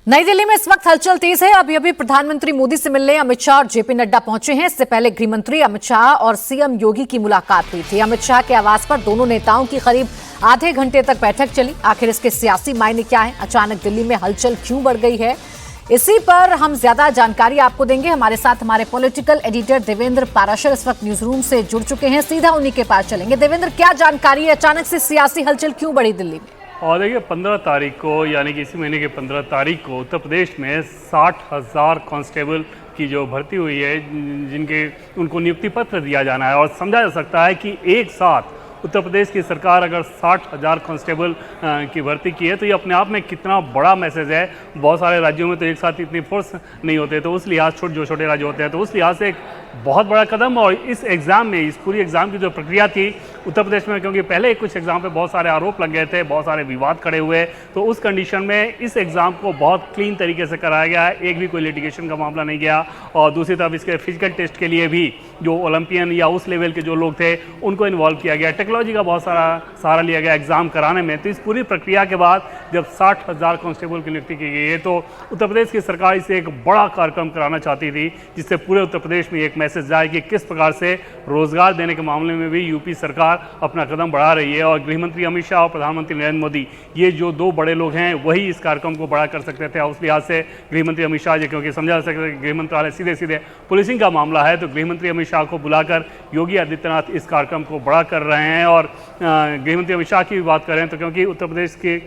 नई दिल्ली में इस वक्त हलचल तेज है। अभी प्रधानमंत्री मोदी से मिलने अमित शाह और जेपी नड्डा पहुंचे हैं। इससे पहले गृह मंत्री अमित शाह और सीएम योगी की मुलाकात हुई थी। अमित शाह के आवास पर दोनों नेताओं की करीब आधे घंटे तक बैठक चली। आखिर इसके सियासी मायने क्या है? अचानक दिल्ली में हलचल क्यों बढ़ गई है? इसी पर हम ज्यादा जानकारी आपको देंगे। हमारे साथ हमारे पॉलिटिकल एडिटर देवेंद्र पाराशर इस वक्त न्यूज रूम से जुड़ चुके हैं। सीधा उन्हीं के पास चलेंगे। देवेंद्र, क्या जानकारी है? अचानक से सियासी हलचल क्यों बढ़ी दिल्ली में? और देखिए 15 तारीख को यानी कि इसी महीने के 15 तारीख को उत्तर प्रदेश में 60,000 कांस्टेबल की जो भर्ती हुई है, जिनके उनको नियुक्ति पत्र दिया जाना है। और समझा जा सकता है कि एक साथ उत्तर प्रदेश की सरकार अगर 60,000 कांस्टेबल की भर्ती की है तो ये अपने आप में कितना बड़ा मैसेज है। बहुत सारे राज्यों में तो एक साथ इतनी फोर्स नहीं होते, तो उस लिहाज जो छोटे राज्य होते हैं तो उस लिहाज से एक बहुत बड़ा कदम। और इस एग्ज़ाम में, इस पूरी एग्ज़ाम की जो प्रक्रिया थी उत्तर प्रदेश में, क्योंकि पहले कुछ एग्ज़ाम पे बहुत सारे आरोप लग गए थे, बहुत सारे विवाद खड़े हुए, तो उस कंडीशन में इस एग्ज़ाम को बहुत क्लीन तरीके से कराया गया है। एक भी कोई लिटिगेशन का मामला नहीं गया। और दूसरी तरफ इसके फिजिकल टेस्ट के लिए भी जो ओलंपियन या उस लेवल के जो लोग थे उनको इन्वॉल्व किया गया। टेक्नोलॉजी का बहुत सारा सहारा लिया गया एग्ज़ाम कराने में। तो इस पूरी प्रक्रिया के बाद जब 60,000 कांस्टेबल की नियुक्ति की गई है तो उत्तर प्रदेश की सरकार इसे एक बड़ा कार्यक्रम कराना चाहती थी, जिससे पूरे उत्तर प्रदेश में एक मैसेज जाए कि किस प्रकार से रोजगार देने के मामले में भी यूपी सरकार अपना कदम बढ़ा रही है। और गृहमंत्री अमित शाह और प्रधानमंत्री नरेंद्र मोदी, ये जो दो बड़े लोग हैं, वही इस कार्यक्रम को बड़ा कर सकते थे। उस लिहाज से गृहमंत्री अमित शाह जी, क्योंकि समझा जा सकता है गृह मंत्रालय सीधे सीधे पुलिसिंग का मामला है, तो गृहमंत्री अमित शाह को बुलाकर योगी आदित्यनाथ इस कार्यक्रम को बड़ा कर रहे हैं। और गृहमंत्री अमित शाह की भी बात करें तो क्योंकि उत्तर प्रदेश के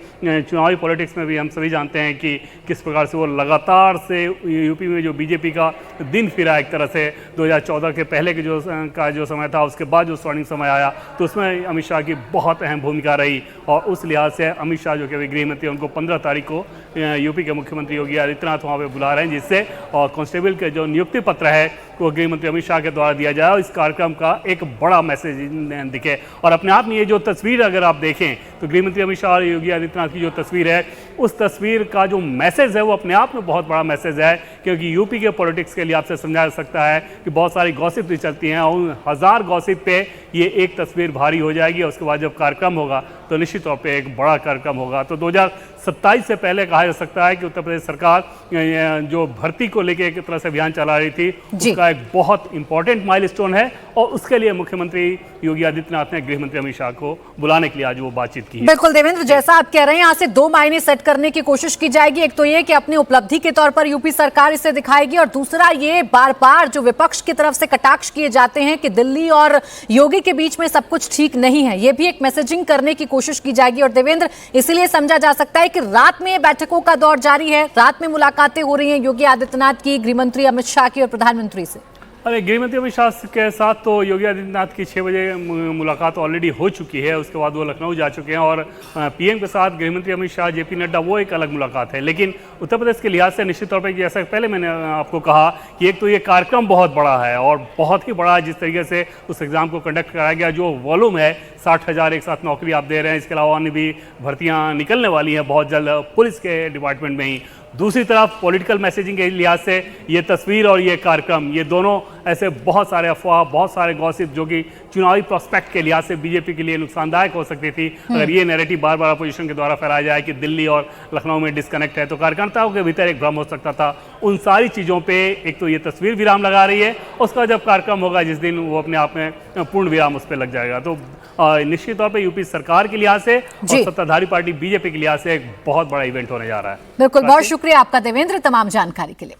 चुनावी पॉलिटिक्स में भी हम सभी जानते हैं कि किस प्रकार से वो लगातार से यूपी में जो बीजेपी का दिन फिरा एक तरह से 2014 के पहले के जो समय था, उसके बाद जो स्वर्णिम समय आया, तो उसमें अमित शाह की बहुत अहम भूमिका रही। और उस लिहाज से अमित शाह जो कि गृह मंत्री, उनको 15 तारीख को यूपी के मुख्यमंत्री योगी आदित्यनाथ वहाँ पे बुला रहे हैं, जिससे और कांस्टेबल के जो नियुक्ति पत्र है वो गृह मंत्री अमित शाह के द्वारा दिया जाए और इस कार्यक्रम का एक बड़ा मैसेज दिखे। और अपने आप में ये जो तस्वीर अगर आप देखें तो गृह मंत्री अमित शाह और योगी आदित्यनाथ की जो तस्वीर है, उस तस्वीर का जो मैसेज है वो अपने आप में बहुत बड़ा मैसेज है। क्योंकि यूपी के पॉलिटिक्स के लिए आपसे समझा जा सकता है कि बहुत सारी गॉसिप भी चलती हैं, और 1000 गॉसिप पे ये एक तस्वीर भारी हो जाएगी। और उसके बाद जब कार्यक्रम होगा तो निश्चित तौर पे एक बड़ा कार्यक्रम होगा। तो 2027 से पहले कहा जा सकता है कि उत्तर प्रदेश सरकार जो भर्ती को लेकर एक तरह से अभियान चला रही थी, उसका एक बहुत इंपॉर्टेंट माइलस्टोन है। और उसके लिए मुख्यमंत्री योगी आदित्यनाथ ने गृह मंत्री अमित शाह को बुलाने के लिए आज वो बातचीत की है। बिल्कुल देवेंद्र, जैसा आप कह रहे हैं, यहाँ से दो मायने सेट करने की कोशिश की जाएगी। एक तो ये कि अपनी उपलब्धि के तौर पर यूपी सरकार इसे दिखाएगी, और दूसरा ये बार बार जो विपक्ष की तरफ से कटाक्ष किए जाते हैं कि दिल्ली और योगी के बीच में सब कुछ ठीक नहीं है, ये भी एक मैसेजिंग करने की कोशिश की जाएगी। और देवेंद्र, इसीलिए समझा जा सकता है कि रात में बैठकों का दौर जारी है, रात में मुलाकातें हो रही हैं योगी आदित्यनाथ की, गृह मंत्री अमित शाह की और प्रधानमंत्री से। अरे, गृह मंत्री अमित शाह के साथ तो योगी आदित्यनाथ की 6 बजे मुलाकात ऑलरेडी हो चुकी है। उसके बाद वो लखनऊ जा चुके हैं। और पीएम के साथ गृह मंत्री अमित शाह, जेपी नड्डा, वो एक अलग मुलाकात है। लेकिन उत्तर प्रदेश के लिहाज से निश्चित तौर पर, जैसा पहले मैंने आपको कहा कि एक तो ये कार्यक्रम बहुत बड़ा है और बहुत ही बड़ा, जिस तरीके से उस एग्ज़ाम को कंडक्ट कराया गया, जो वॉल्यूम है 60,000 एक साथ नौकरी आप दे रहे हैं। इसके अलावा अन्य भी भर्तियाँ निकलने वाली हैं बहुत जल्द पुलिस के डिपार्टमेंट में ही। दूसरी तरफ पॉलिटिकल मैसेजिंग के लिहाज से ये तस्वीर और ये कार्यक्रम, ये दोनों ऐसे बहुत सारे अफवाह, बहुत सारे गॉसिप जो कि चुनावी प्रोस्पेक्ट के लिहाज से बीजेपी के लिए नुकसानदायक हो सकती थी अगर ये नैरेटिव बार बार अपोजिशन के द्वारा फैलाया जाए कि दिल्ली और लखनऊ में डिस्कनेक्ट है, तो कार्यकर्ताओं के भीतर एक भ्रम हो सकता था। उन सारी चीज़ों पे एक तो ये तस्वीर विराम लगा रही है, उसका जब कार्यक्रम होगा जिस दिन, वो अपने आप में पूर्ण विराम उस पर लग जाएगा। तो निश्चित तौर पर यूपी सरकार के लिहाज से और सत्ताधारी पार्टी बीजेपी के लिहाज से एक बहुत बड़ा इवेंट होने जा रहा है। बिल्कुल, बहुत शुक्रिया आपका देवेंद्र तमाम जानकारी के लिए।